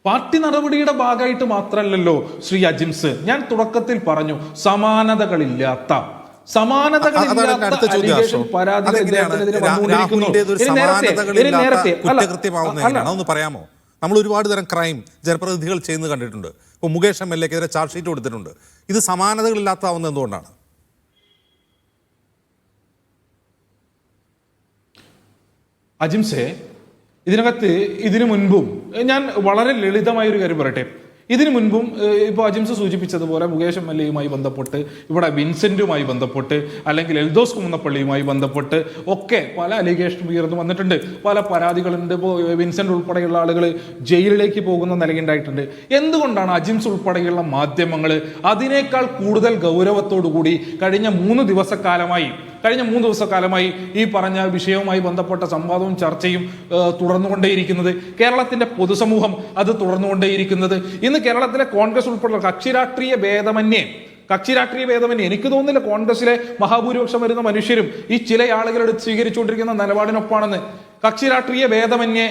Party നടപടിയുടെ ഭാഗമായിട്ട് മാത്രമല്ലല്ലോ ശ്രീ അജിംസ്, ഞാൻ തുടക്കത്തിൽ പറഞ്ഞു സമാനതകളില്ലാത്ത പറയാമോ? നമ്മൾ ഒരുപാട് തരം ക്രൈം ജനപ്രതിനിധികൾ ചെയ്യുന്നത് കണ്ടിട്ടുണ്ട്. ഇപ്പോൾ മുകേഷ് MLA-ക്കെതിരെ ചാർജ് ഷീറ്റ് കൊടുത്തിട്ടുണ്ട്. ഇത് സമാനതകളില്ലാത്താവുന്നത് എന്തുകൊണ്ടാണ്? അജിംസെ, ഇതിനു മുൻപും ഞാൻ വളരെ ലളിതമായൊരു കാര്യം പറയട്ടെ. ഇതിനു മുൻപും ഇപ്പോൾ അജിംസ് സൂചിപ്പിച്ചതുപോലെ മുകേഷ് MLA-യുമായി ബന്ധപ്പെട്ട്, ഇവിടെ വിൻസെന്റുമായി ബന്ധപ്പെട്ട്, അല്ലെങ്കിൽ എൽദോസ് കുന്നപ്പള്ളിയുമായി ബന്ധപ്പെട്ട് ഒക്കെ പല അലിഗേഷനും ഉയർന്നു വന്നിട്ടുണ്ട്. പല പരാതികളുണ്ട്. ഇപ്പോൾ വിൻസെന്റ് ഉൾപ്പെടെയുള്ള ആളുകൾ ജയിലിലേക്ക് പോകുന്ന നിലയുണ്ടായിട്ടുണ്ട്. എന്തുകൊണ്ടാണ് അജിംസ് ഉൾപ്പെടെയുള്ള മാധ്യമങ്ങൾ അതിനേക്കാൾ കൂടുതൽ ഗൗരവത്തോടു കൂടി കഴിഞ്ഞ 3 ദിവസക്കാലമായി ഈ പറഞ്ഞ വിഷയവുമായി ബന്ധപ്പെട്ട സംവാദവും ചർച്ചയും തുടർന്നുകൊണ്ടേയിരിക്കുന്നത്? കേരളത്തിന്റെ പൊതുസമൂഹം അത് തുടർന്നുകൊണ്ടേയിരിക്കുന്നത്. ഇന്ന് കേരളത്തിലെ കോൺഗ്രസ് ഉൾപ്പെടെയുള്ള കക്ഷി രാഷ്ട്രീയ ഭേദമന്യേ എനിക്ക് തോന്നുന്നില്ല കോൺഗ്രസിലെ മഹാഭൂരിപക്ഷം വരുന്ന മനുഷ്യരും ഈ ചില ആളുകളെടുത്ത് സ്വീകരിച്ചുകൊണ്ടിരിക്കുന്ന നിലപാടിനൊപ്പാണെന്ന്. കക്ഷി രാഷ്ട്രീയ ഭേദമന്യേ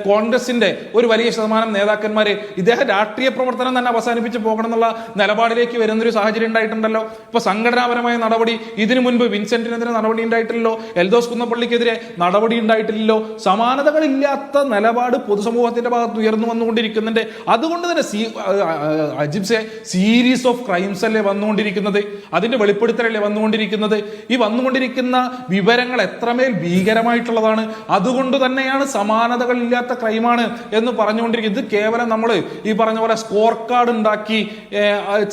കോൺഗ്രസിന്റെ ഒരു വലിയ ശതമാനം നേതാക്കന്മാര് ഇദ്ദേഹം രാഷ്ട്രീയ പ്രവർത്തനം തന്നെ അവസാനിപ്പിച്ച് പോകണം എന്നുള്ള നിലപാടിലേക്ക് വരുന്നൊരു സാഹചര്യം ഉണ്ടായിട്ടുണ്ടല്ലോ. ഇപ്പൊ സംഘടനാപരമായ നടപടി ഇതിനു മുൻപ് വിൻസെന്റിനെതിരെ നടപടി ഉണ്ടായിട്ടില്ലല്ലോ, എൽദോസ് കുന്നപ്പള്ളിക്കെതിരെ നടപടി ഉണ്ടായിട്ടില്ലല്ലോ. സമാനതകളില്ലാത്ത നിലപാട് പൊതുസമൂഹത്തിന്റെ ഭാഗത്ത് ഉയർന്നു വന്നുകൊണ്ടിരിക്കുന്നുണ്ട്. അതുകൊണ്ട് തന്നെ അജിംസെ, സീരീസ് ഓഫ് ക്രൈംസ് അല്ലേ വന്നുകൊണ്ടിരിക്കുന്നത്, അതിന്റെ വെളിപ്പെടുത്തലല്ലേ വന്നുകൊണ്ടിരിക്കുന്നത്. ഈ വന്നുകൊണ്ടിരിക്കുന്ന വിവരങ്ങൾ എത്രമേൽ ഭീകരമായിട്ടുള്ളതാണ്. അതുകൊണ്ട് തന്നെയാണ് സമാനതകളില്ലാത്ത ക്രൈമാണ് എന്ന് പറഞ്ഞുകൊണ്ടിരിക്കുന്നത്. ഇത് കേവലം നമ്മൾ ഈ പറഞ്ഞ പോലെ സ്കോർ കാർഡ് ഉണ്ടാക്കി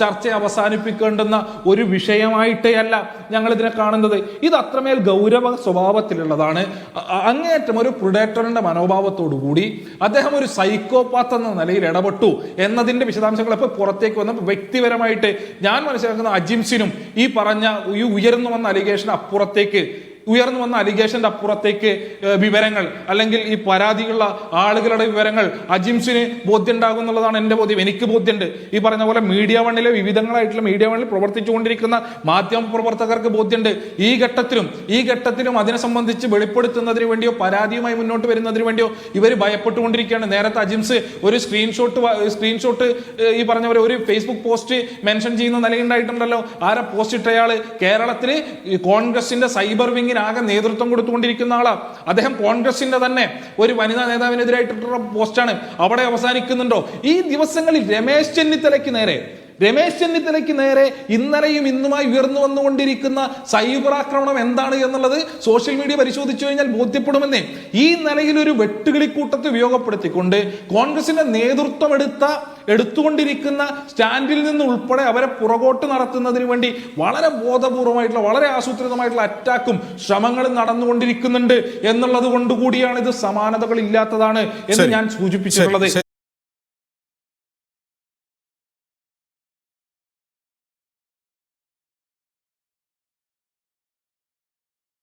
ചർച്ച അവസാനിപ്പിക്കേണ്ടുന്ന ഒരു വിഷയമായിട്ടേ അല്ല ഞങ്ങൾ ഇതിനെ കാണുന്നത്. ഇത് അത്രമേൽ ഗൗരവ സ്വഭാവത്തിലുള്ളതാണ്. അങ്ങേയറ്റം ഒരു പ്രിഡേറ്ററിന്റെ മനോഭാവത്തോടു കൂടി അദ്ദേഹം ഒരു സൈക്കോപാത്ത് എന്ന നിലയിൽ ഇടപെട്ടു എന്നതിന്റെ വിശദാംശങ്ങൾ ഇപ്പോൾ പുറത്തേക്ക് വന്ന വ്യക്തിപരമായിട്ട് ഞാൻ മനസ്സിലാക്കുന്ന അജിംസിനും ഈ പറഞ്ഞ ഈ ഉയർന്നു വന്ന അലിഗേഷന്റെ അപ്പുറത്തേക്ക് വിവരങ്ങൾ, അല്ലെങ്കിൽ ഈ പരാതിയുള്ള ആളുകളുടെ വിവരങ്ങൾ അജിംസിന് ബോധ്യം ഉണ്ടാകും എന്നുള്ളതാണ് എന്റെ ബോധ്യം. എനിക്ക് ബോധ്യമുണ്ട്. ഈ പറഞ്ഞ പോലെ മീഡിയ വണ്ണിലെ വിവിധങ്ങളായിട്ടുള്ള മീഡിയ വണ്ണിൽ പ്രവർത്തിച്ചുകൊണ്ടിരിക്കുന്ന മാധ്യമ പ്രവർത്തകർക്ക് ബോധ്യമുണ്ട്. ഈ ഘട്ടത്തിലും അതിനെ സംബന്ധിച്ച് വെളിപ്പെടുത്തുന്നതിന് വേണ്ടിയോ പരാതിയുമായി മുന്നോട്ട് വരുന്നതിന് വേണ്ടിയോ ഇവർ ഭയപ്പെട്ടുകൊണ്ടിരിക്കുകയാണ്. നേരത്തെ അജിംസ് ഒരു സ്ക്രീൻഷോട്ട് ഈ പറഞ്ഞ പോലെ ഒരു ഫേസ്ബുക്ക് പോസ്റ്റ് മെൻഷൻ ചെയ്യുന്ന നിലയുണ്ടായിട്ടുണ്ടല്ലോ. ആരെ പോസ്റ്റ് ഇട്ടയാള് കേരളത്തില് കോൺഗ്രസിന്റെ സൈബർ വിങ് ആകെ നേതൃത്വം കൊടുത്തുകൊണ്ടിരിക്കുന്ന ആളാ. അദ്ദേഹം കോൺഗ്രസിന്റെ തന്നെ ഒരു വനിതാ നേതാവിനെതിരായിട്ടുള്ള പോസ്റ്റാണ്. അവിടെ അവസാനിക്കുന്നുണ്ടോ? ഈ ദിവസങ്ങളിൽ രമേശ് ചെന്നിത്തലയ്ക്ക് നേരെ ഇന്നലെയും ഇന്നുമായി ഉയർന്നു വന്നുകൊണ്ടിരിക്കുന്ന സൈബർ ആക്രമണം എന്താണ് എന്നുള്ളത് സോഷ്യൽ മീഡിയ പരിശോധിച്ചു കഴിഞ്ഞാൽ ബോധ്യപ്പെടുമെന്നേ. ഈ നിലയിൽ ഒരു വെട്ടുകിളിക്കൂട്ടത്തെ ഉപയോഗപ്പെടുത്തിക്കൊണ്ട് കോൺഗ്രസിന്റെ നേതൃത്വം എടുത്തുകൊണ്ടിരിക്കുന്ന സ്റ്റാൻഡിൽ നിന്ന് ഉൾപ്പെടെ അവരെ പുറകോട്ട് നടത്തുന്നതിന് വേണ്ടി വളരെ ബോധപൂർവമായിട്ടുള്ള, വളരെ ആസൂത്രിതമായിട്ടുള്ള അറ്റാക്കും ശ്രമങ്ങളും നടന്നുകൊണ്ടിരിക്കുന്നുണ്ട് എന്നുള്ളത് കൊണ്ടുകൂടിയാണ് ഇത് സമാനതകൾ ഇല്ലാത്തതാണ് എന്ന് ഞാൻ സൂചിപ്പിച്ചിട്ടുള്ളത്.